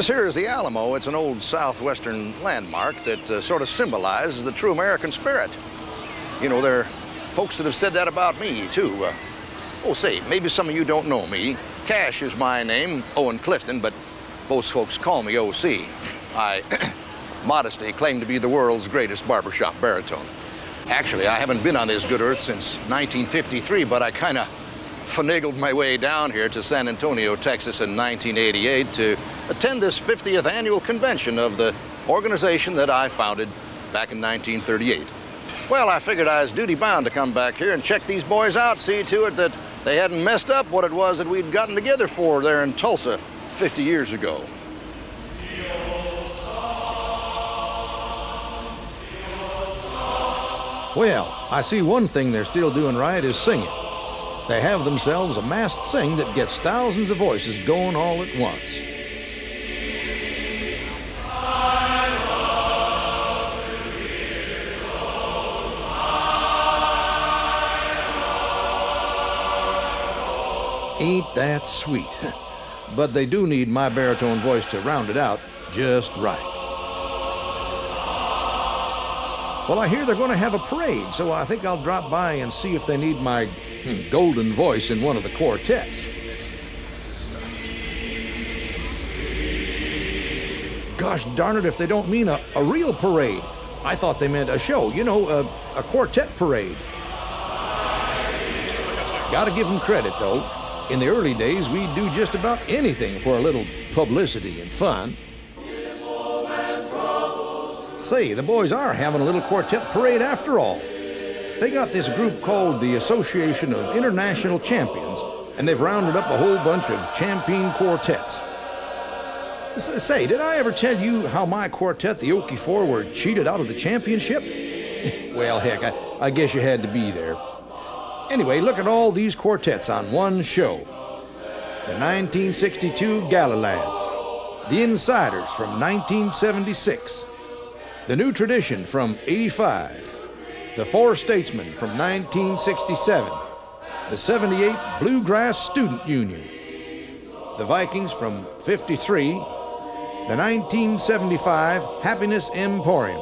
This here is the Alamo. It's an old southwestern landmark that sort of symbolizes the true American spirit. You know, there are folks that have said that about me, too. Oh, say, maybe some of you don't know me. Cash is my name, Owen Clifton, but most folks call me O.C. I modestly claim to be the world's greatest barbershop baritone. Actually, I haven't been on this good earth since 1953, but I kind of finagled my way down here to San Antonio, Texas in 1988 to attend this 50th annual convention of the organization that I founded back in 1938. Well, I figured I was duty-bound to come back here and check these boys out, see to it that they hadn't messed up what it was that we'd gotten together for there in Tulsa 50 years ago. Well, I see one thing they're still doing right is singing. They have themselves a masked sing that gets thousands of voices going all at once. Ain't that sweet? But they do need my baritone voice to round it out just right. Well, I hear they're going to have a parade, so I think I'll drop by and see if they need my golden voice in one of the quartets. Gosh darn it if they don't mean a real parade. I thought they meant a show, you know, a quartet parade. Gotta give them credit, though. In the early days, we'd do just about anything for a little publicity and fun. Say, the boys are having a little quartet parade after all. They got this group called the Association of International Champions, and they've rounded up a whole bunch of champion quartets. Say, did I ever tell you how my quartet, the Okie Four, were cheated out of the championship? Well, heck, I guess you had to be there. Anyway, look at all these quartets on one show. The 1962 Gala Lads, the Insiders from 1976, the New Tradition from 85, the Four Statesmen from 1967, the 78 Bluegrass Student Union, the Vikings from 53, the 1975 Happiness Emporium,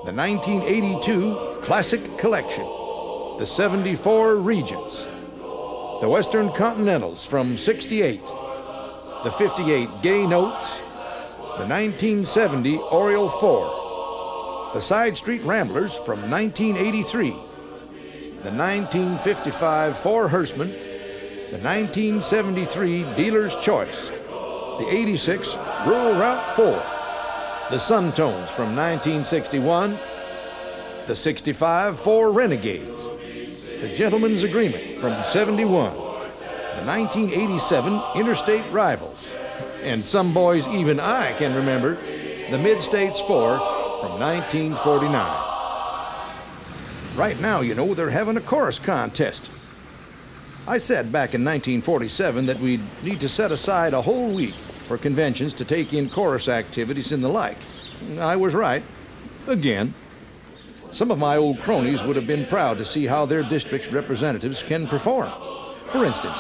the 1982 Classic Collection, the 74 Regents, the Western Continentals from 68, the 58 Gay Notes, the 1970 Oriole 4, the Side Street Ramblers from 1983, the 1955 Four Horsemen, the 1973 Dealer's Choice, the 86 Rural Route 4, the Suntones from 1961, the 65 Four Renegades, the Gentleman's Agreement from 71, the 1987 Interstate Rivals, and some boys even I can remember, the Mid-States Four from 1949. Right now, you know, they're having a chorus contest. I said back in 1947 that we'd need to set aside a whole week for conventions to take in chorus activities and the like. I was right. Again. Some of my old cronies would have been proud to see how their district's representatives can perform. For instance,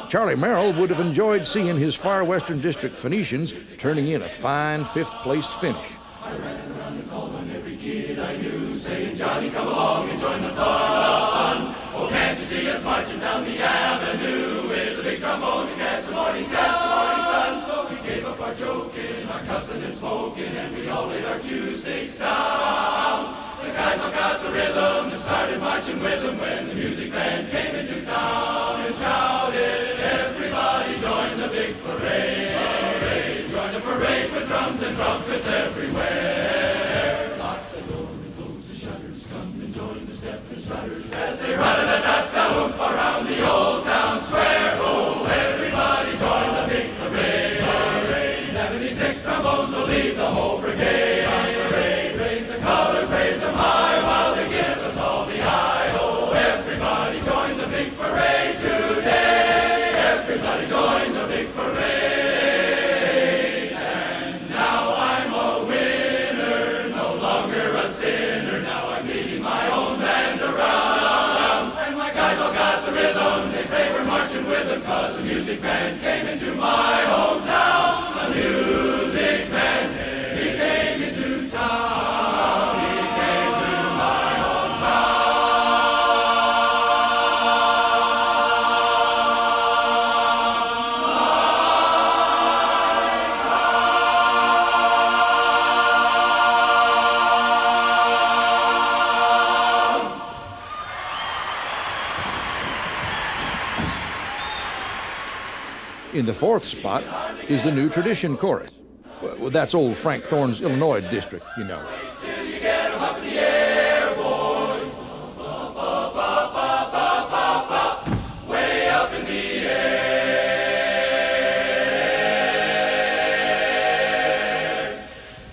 Charlie Merrill would have enjoyed seeing his far western district Phoenicians turning in a fine fifth-place finish. I ran around and called on every kid I knew, saying, Johnny, come along and join the fun. Oh, can't you see us marching down the avenue with the big trombone to catch the morning sun? So we gave up our joking, our cussing and smoking, and we all laid our cue sticks down. The guys all got the rhythm and started marching with them when the music band came into town and shouted, everybody join the big parade. Join the parade with drums and trumpets everywhere. Lock the door and close the shutters, come and join the steppers, rudders as they run-a-da-da-da-whoop around the old town square. Oh, everybody join the big parade. 76 trombones will lead the whole brigade. Raise the colors, raise them high while they give us all the eye. Oh, everybody join the big parade today. Everybody join the big parade. And now I'm In the fourth spot is the New Tradition Chorus. Well, that's old Frank Thorne's Illinois district, you know. Till you get 'em up in the air, boys. Way up in the air.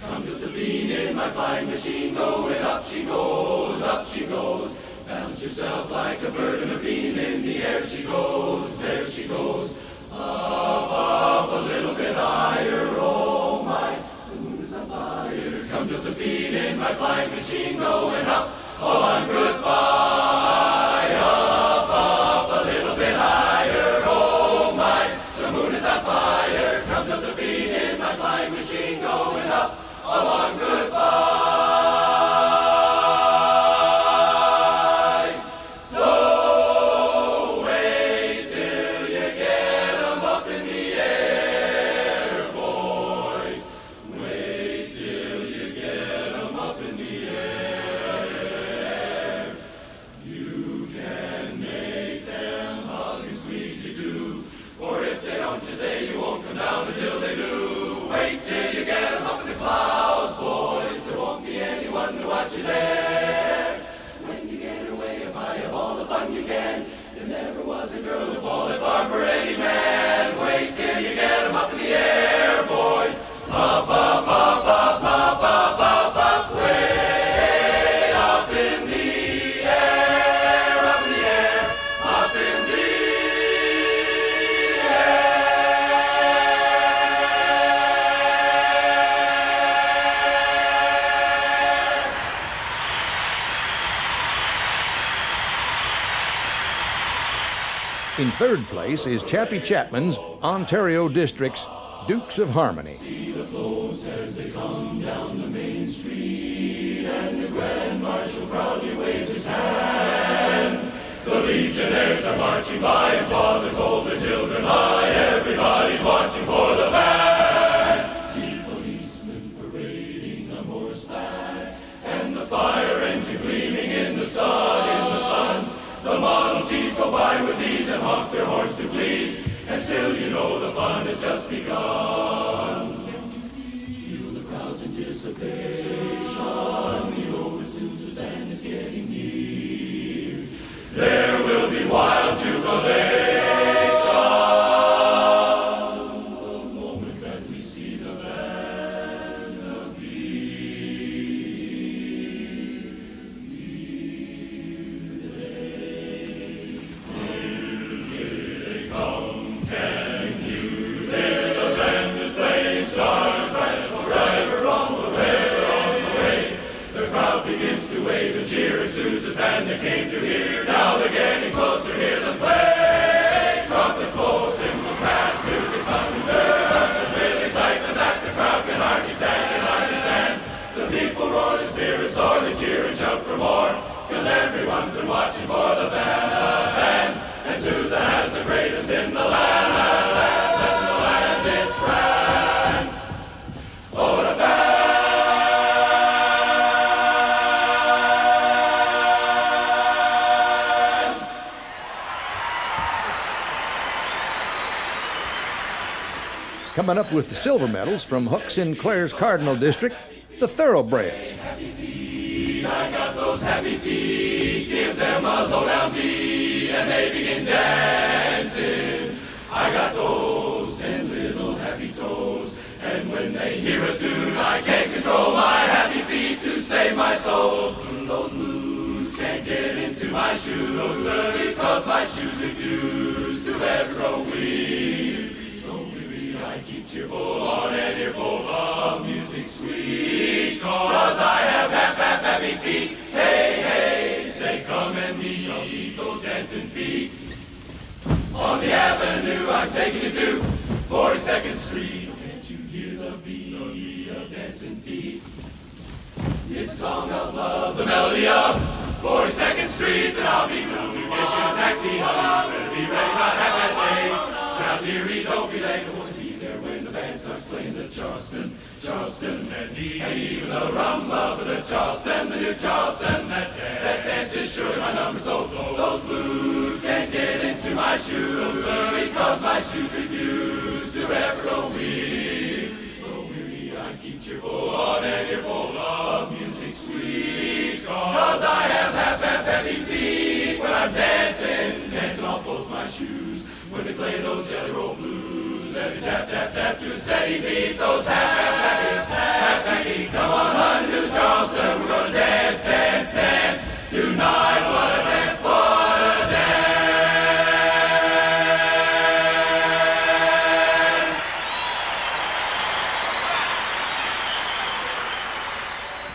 Come Josephine in my flying machine, going up she goes, up she goes. Balance yourself like a bird in a beam, in the air she goes, there she goes. Up, a little bit higher, oh my, the moon is on fire. Come Josephine in my flying machine, going up, on goodbye. Up, a little bit higher, oh my, the moon is on fire. Come Josephine in my flying machine, going up, on goodbye. Until they do, wait till you get 'em up in the clouds, boys. There won't be anyone to watch you there. When you get away up high, have all the fun you can. There never was a girl who fallen far for any man. Wait till you get 'em up in the air, boys. Up, up, up, up, up, up, up, up, way up in the air, up in the air, up in the In third place is Chappie Chapman's Ontario District's Dukes of Harmony. See the floats as they come down the main street, and the Grand Marshal proudly waves his hand. The Legionnaires are marching by, and fathers hold their children high. Everybody's watching for the band. See policemen parading on horseback, and the fire engine gleaming in the sun, The Model Ts go by with these and honk their horns to please, and still you know the fun has just begun. Feel the crowd's anticipation, you know the Sousa's band is getting near. There will be wild jubilation the moment that we see the band appear. Stars right along the way. The crowd begins to wave and cheer, and Sousa's band they came to hear. Now they're getting closer, hear them play. Trumpets blow, cymbals crash, music thunder. There's real excitement that the crowd can hardly stand, The people roar, the spirits soar, they cheer and shout for more, 'cause everyone's been watching for the band. And Sousa has the greatest in the land. Best in the land, it's grand. Oh, what a band! Coming up with the silver medals from Huck Sinclair's Cardinal District, the Thoroughbreds. Happy feet, I got those happy feet. Give them a low-down beat, and they begin dancing. I got those 10 little happy toes, and when they hear a tune, I can't control my happy feet to save my soul. Those blues can't get into my shoes, no sir, because my shoes refuse to ever grow weary. So really I keep cheerful on an earful of music sweet, 'cause I have happy feet. Hey, hey, say come and meet those dancing feet. On the avenue I'm taking you to 42nd Street. Can't you hear the beat of dancing feet? It's a song of love, the melody of 42nd Street. Then I'll be glad to get you a taxi home. Better be ready about 8:30. Now dearie, don't be late. I want to be there when the band starts playing the Charleston, and even the rumba of the Charleston, the new Charleston. That dance is sure my number, so those blues can't get into my shoes, because my shoes refuse to ever grow weary. So weary I keep cheerful on an earful of music sweet. Cause I have happy feet when I'm dancing off both my shoes. When they play those Jelly Roll blues, as you tap, tap, tap to a steady beat, those happy, come on, hun, to Charleston, we're gonna dance, dance, dance, tonight, what a dance, what a dance!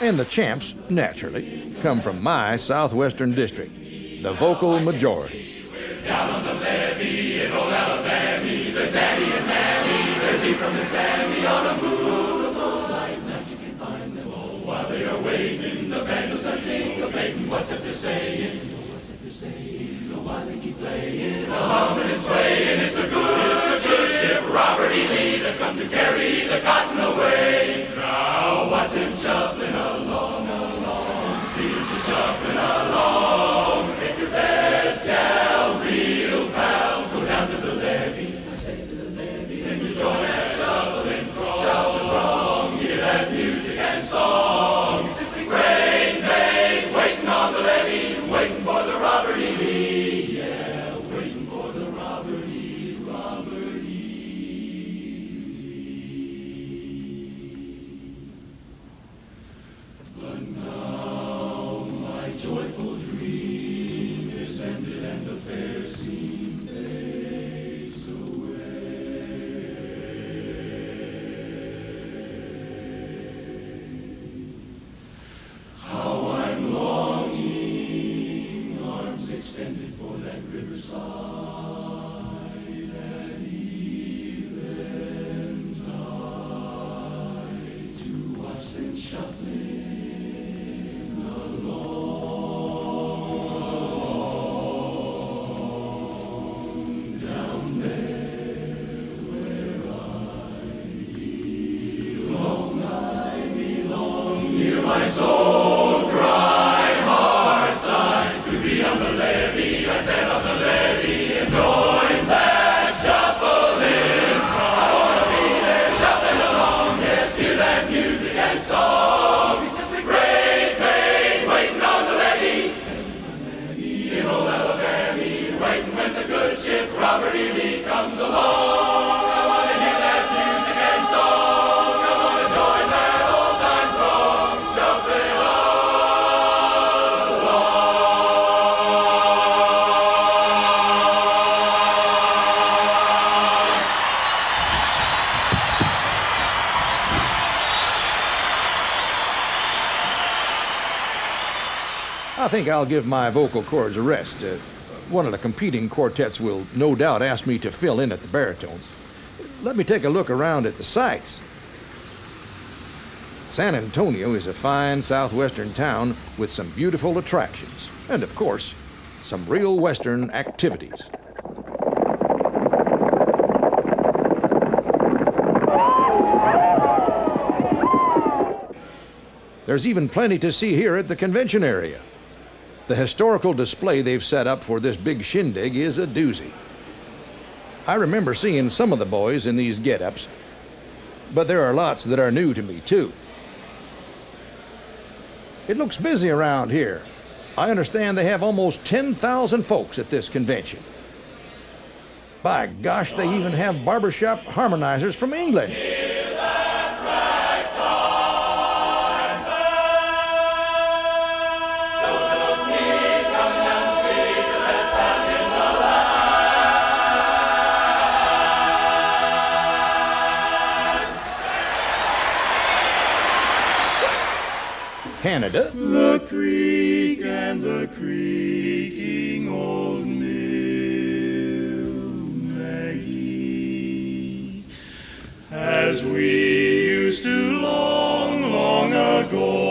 And the champs, naturally, come from my southwestern district, the vocal majority. Down on the levee in old Alabama, there's Daddy and Mammy, there's Ephraim and Sammy on a moonlight night. You can find them all while they are waiting. The banjos are syncopating. What's it they're saying? What's it they're saying? Oh, why they keep playing? Humming and swaying. It's a good ship, Robert E. Lee, that's come to carry the cotton away. Now watch him shuffling along. See him shuffling along. Take your best gal, real pal, go down to the levee. I say to the levee, and you join that shuffling throng. Hear that music and song. Simply great, babe, waiting on the levee, waiting for the Robert E. Lee. Yeah, waiting for the Robert E. But now my joyful dream is ended and the fair scene fades away. How I'm longing, arms extended for that riverside and eventide to watch them shuffling my soul cry, heart sigh, to be on the levee. I said on the levee and join that shuffling. I wanna be there shuffling along, yes, hear that music and song. It's simply great, babe, waiting on the levee. In old Alabama, waiting when the good ship Robert E. Lee comes along. I wanna hear that music and song. I wanna join that old-time throng, shuffling along. I think I'll give my vocal cords a rest. One of the competing quartets will no doubt ask me to fill in at the baritone. Let me take a look around at the sights. San Antonio is a fine southwestern town with some beautiful attractions, and of course, some real western activities. There's even plenty to see here at the convention area. The historical display they've set up for this big shindig is a doozy. I remember seeing some of the boys in these get-ups, but there are lots that are new to me, too. It looks busy around here. I understand they have almost 10,000 folks at this convention. By gosh, they even have barbershop harmonizers from England. Canada. The creek and the creaking old mill, Maggie, as we used to long, long ago.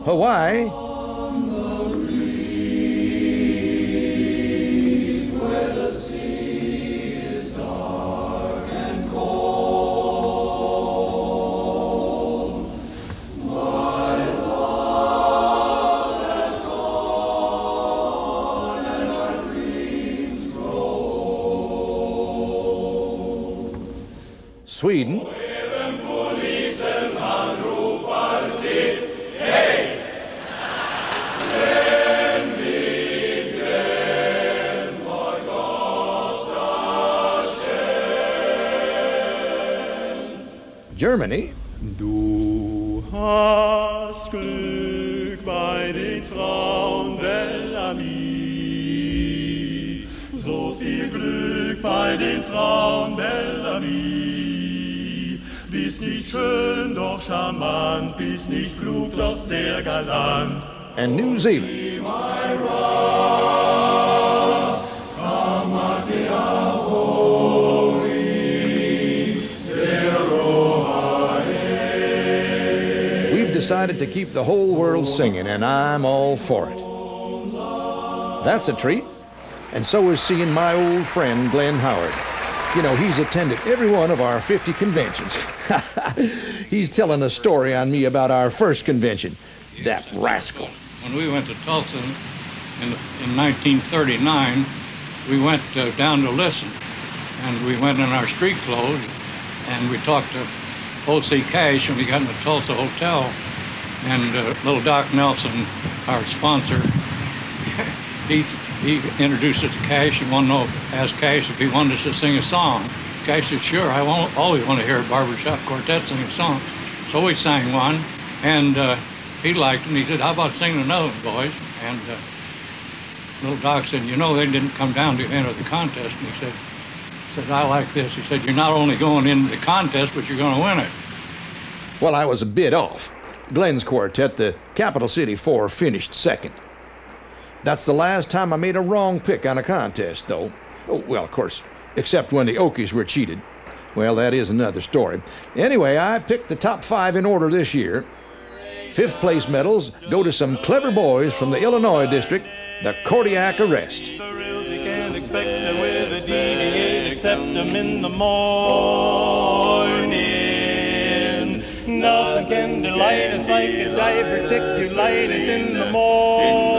Hawaii. Sweden. Germany. Du hast Glück bei den Frauen, Bellamy. So viel Glück bei den Frauen, Bellamy. Bist nicht schön, doch charmant, bist nicht klug, doch sehr galant. And New Zealand. Decided to keep the whole world singing, and I'm all for it. That's a treat. And so is seeing my old friend Glenn Howard. You know, he's attended every one of our 50 conventions. He's telling a story on me about our first convention. That rascal. When we went to Tulsa in 1939, we went down to listen, and we went in our street clothes, and we talked to O.C. Cash, and we got in the Tulsa Hotel, and little Doc Nelson, our sponsor, he introduced us to Cash and asked Cash if he wanted us to sing a song. Cash said, sure, I always want to hear a barbershop quartet sing a song. So we sang one, and he liked it, and he said, how about singing another one, boys? And little Doc said, you know, they didn't come down to enter the contest, and he said, I like this. He said, you're not only going into the contest, but you're going to win it. Well, I was a bit off. Glenn's quartet, the Capital City Four, finished second. That's the last time I made a wrong pick on a contest, though. Oh, well, of course, except when the Okies were cheated. Well, that is another story. Anyway, I picked the top 5 in order this year. 5th place medals go to some clever boys from the Illinois district, the Kodiak Arrest. Expect them with a deviate, accept them in the morning. Nothing can delight us like a diverticulitis in the morning.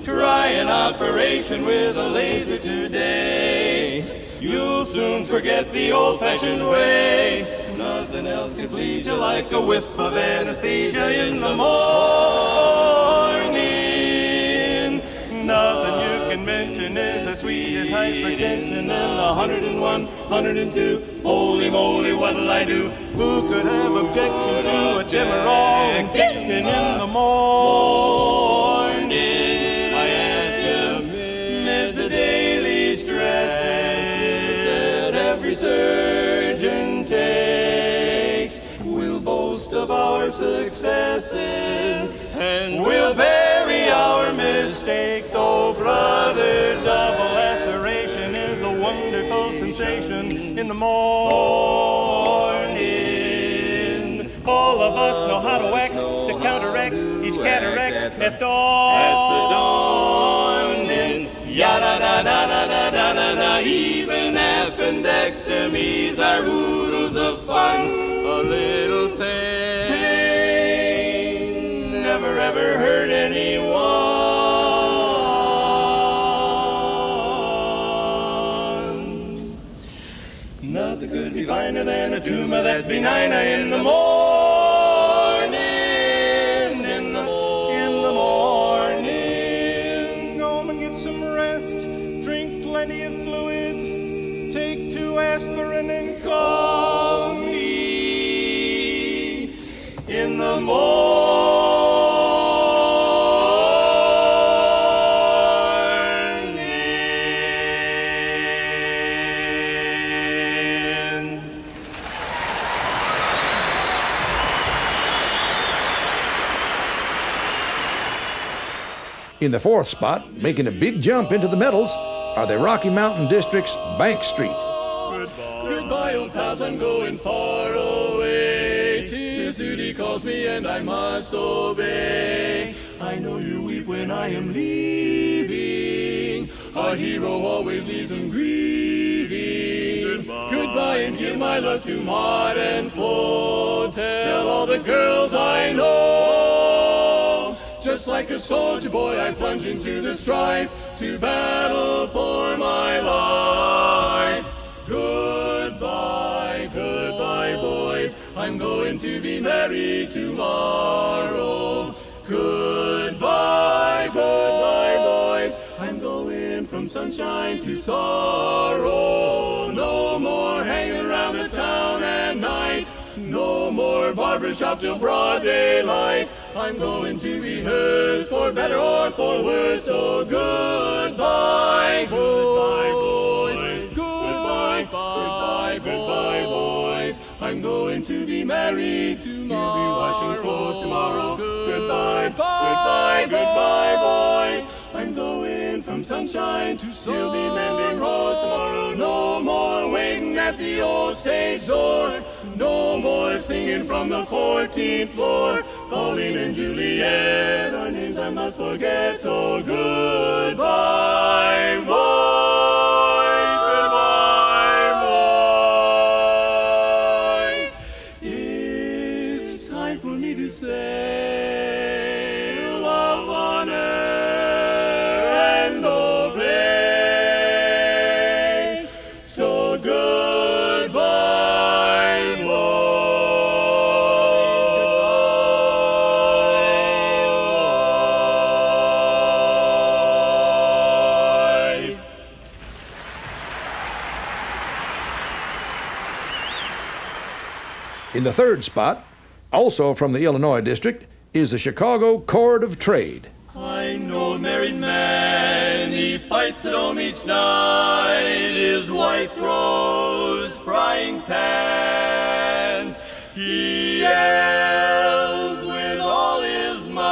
Try an operation with a laser today. You'll soon forget the old-fashioned way. Nothing else could please you like a whiff of anesthesia in the morning. Nothing you can mention is as sweet as hypertension and 101, 102. Holy moly, what'll I do? Who could have objection to a Demerol injection in the morning? I ask you, amid the daily stresses that every surgeon takes, we'll boast of our successes and we'll bury our mistakes. Oh, brother, double laceration is a wonderful sensation in the morning. All of us know how to act to counteract each cataract at dawn. At the dawning, ya-da-da-da-da-da-da-da-da. Even appendectomies are oodles of fun. A little pain never ever hurt anyone. Nothing could be finer than a tumor that's benign in the morning. In the morning. Go home and get some rest. Drink plenty of fluids. Take 2 aspirin and call me in the morning. In the 4th spot, making a big jump into the medals, are the Rocky Mountain District's Bank Street. Goodbye, old pals, I'm going far away. 'Tis duty calls me and I must obey. I know you weep when I am leaving. A hero always leaves him grieving. Goodbye and give my love to Maud and Flo. Tell all the girls I know. Just like a soldier boy, I plunge into the strife to battle for my life. Goodbye, goodbye, boys. I'm going to be married tomorrow. Goodbye, goodbye, boys. I'm going from sunshine to sorrow. No more hanging around the town at night. No more barbershop till broad daylight. I'm going to be hers for better or for worse. So goodbye, goodbye, boys. Goodbye, goodbye, goodbye, boys. I'm going to be married tomorrow. You'll be washing clothes tomorrow. Goodbye, goodbye, goodbye, boys. I'm going from sunshine to sorrow. You'll be mending rows tomorrow. No more waiting at the old stage door. No more singing from the 14th floor. Pauline and Juliet, our names I must forget. So goodbye, boys. Goodbye, boys. It's time for me to say love on air and obey. So goodbye, boys. In the third spot, also from the Illinois district, is the Chicago Court of Trade. I know a married man, he fights at home each night. His wife grows frying pans. He yells with all his might.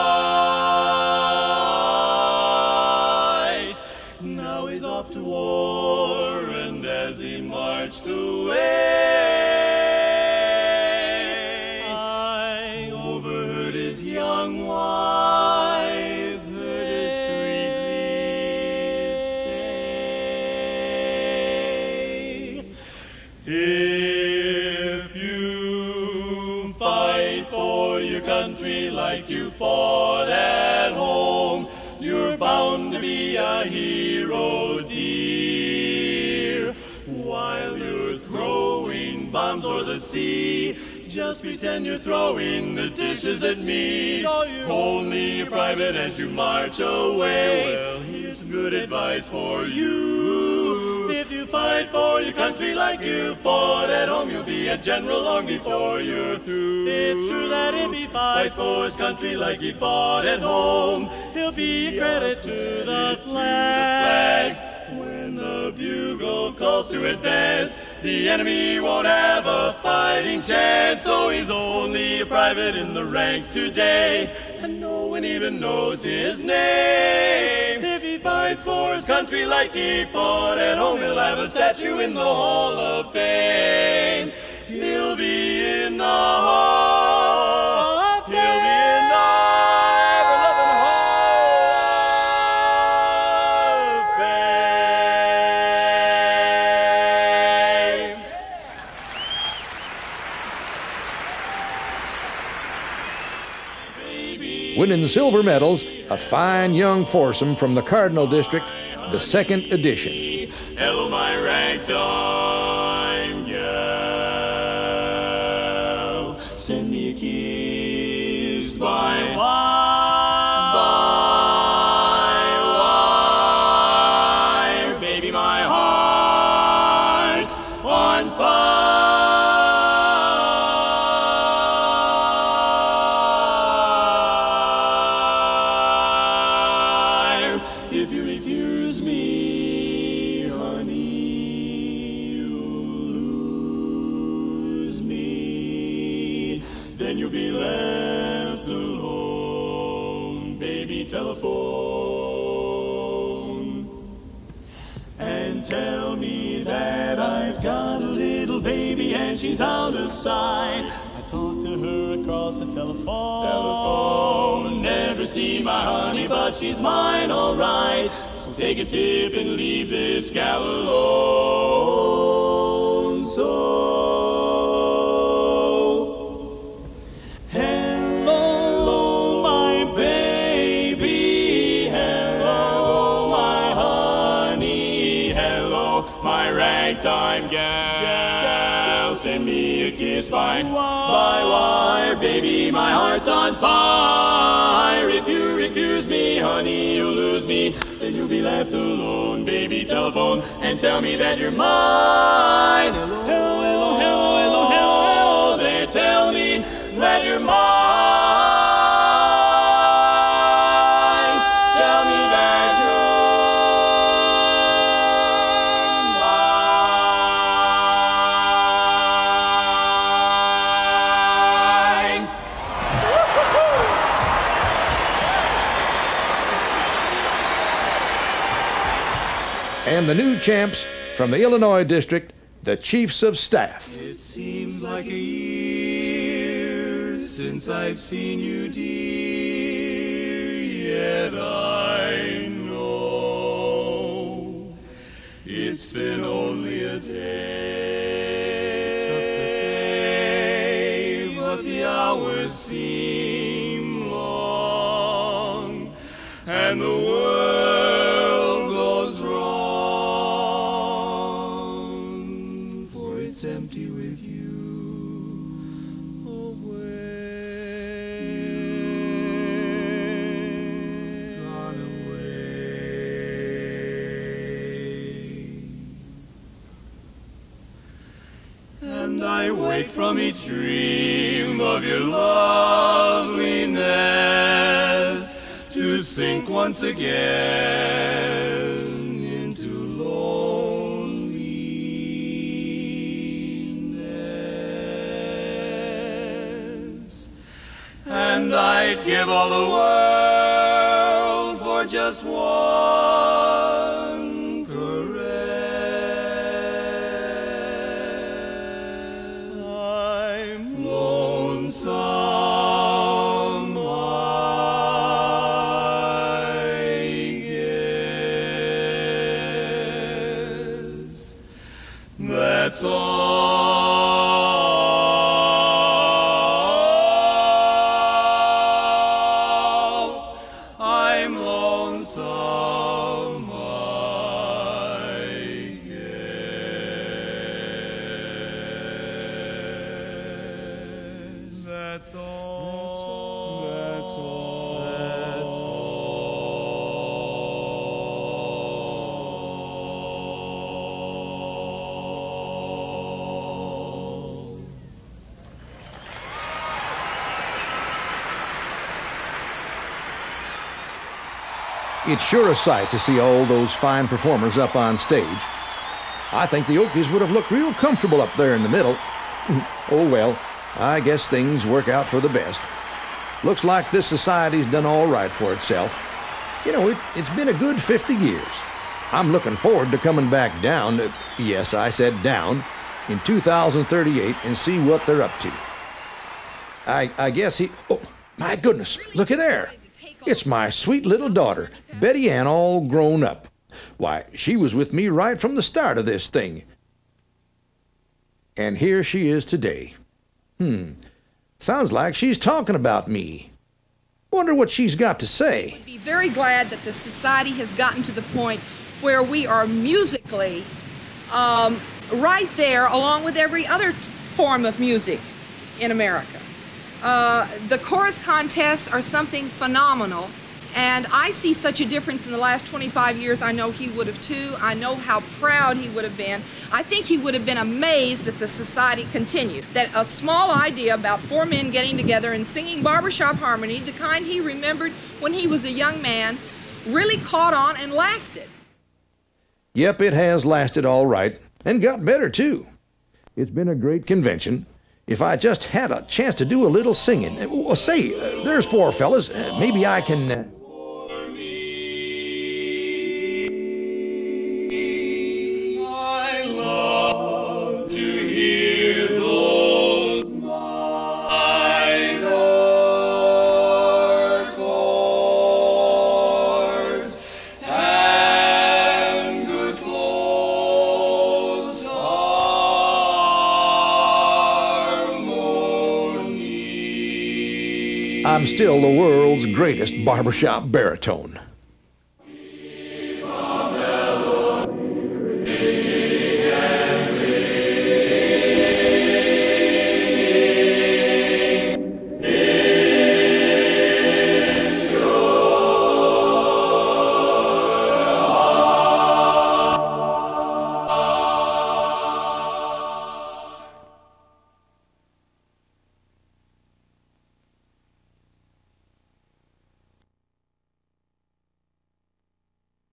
Now he's off to war, and as he marched away, I overheard his young wife very sweetly say, if you fight for your country like you fought at home, you're bound to be a hero, dear. While you're throwing bombs o'er the sea, just pretend you're throwing the dishes at me. Hold me, private, as you march away. Well, here's some good advice for you. If you fight for your country like you fought at home, you'll be a general long before you're through. It's true that if he fights for his country like he fought at home, he'll be a credit to the flag. When the bugle calls to advance, the enemy won't have a fighting chance. Though he's only a private in the ranks today, and no one even knows his name. If he fights for his country like he fought at home, he'll have a statue in the Hall of Fame. He'll be in the Hall of Fame. He'll be in the ever-loving Hall of Fame. Winning silver medals, a fine young foursome from the Cardinal District, the second edition. Hello, my ragtime gal. Send me a kiss by wire. Baby, my heart's on fire. If you refuse me, honey, you'll lose me. Then you'll be left alone. Baby, telephone and tell me that I've got a little baby and she's out of sight. I talked to her across the telephone. Never see my honey, but she's mine, all right. So take a tip and leave this gal alone. So, hello, my baby. Hello, my honey. Hello, my ragtime gal. send me a kiss by wire. Baby, my heart's on fire. If you refuse me, honey, you'll lose me. Then you'll be left alone. Baby, telephone and tell me that you're mine. Hello, hello, hello, hello, hello, hello there. Tell me that you're mine. Tell me that you're mine. And the new champs from the Illinois district, the Chiefs of Staff. It seems like a year since I've seen you, dear, yet I know it's been only a day, but the hours seem long, and the world goes wrong, for it's empty with you away, gone away. And I wake from each dream of your loveliness to sink once again into loneliness. And I'd give all the world for just one caress. I'm lonesome, I guess. That's all. I'm lonesome, I guess. That's all. That's all. That's all. It's sure a sight to see all those fine performers up on stage. I think the Okies would have looked real comfortable up there in the middle. Oh well, I guess things work out for the best. Looks like this society's done all right for itself. You know, it's been a good 50 years. I'm looking forward to coming back down, yes, I said down, in 2038 and see what they're up to. I guess oh, my goodness, look at there. It's my sweet little daughter, Betty Ann, all grown up. Why, she was with me right from the start of this thing. And here she is today. Sounds like she's talking about me. Wonder what she's got to say. I'd be very glad that the society has gotten to the point where we are musically right there along with every other form of music in America. The chorus contests are something phenomenal, and I see such a difference in the last 25 years. I know he would have too. I know how proud he would have been. I think he would have been amazed that the society continued. That a small idea about four men getting together and singing barbershop harmony, the kind he remembered when he was a young man, really caught on and lasted. Yep, it has lasted all right, and got better too. It's been a great convention. If I just had a chance to do a little singing. Well, say, there's four fellas. Maybe I can... I love to hear those minor chords and good close harmony. I'm still the world's greatest barbershop baritone.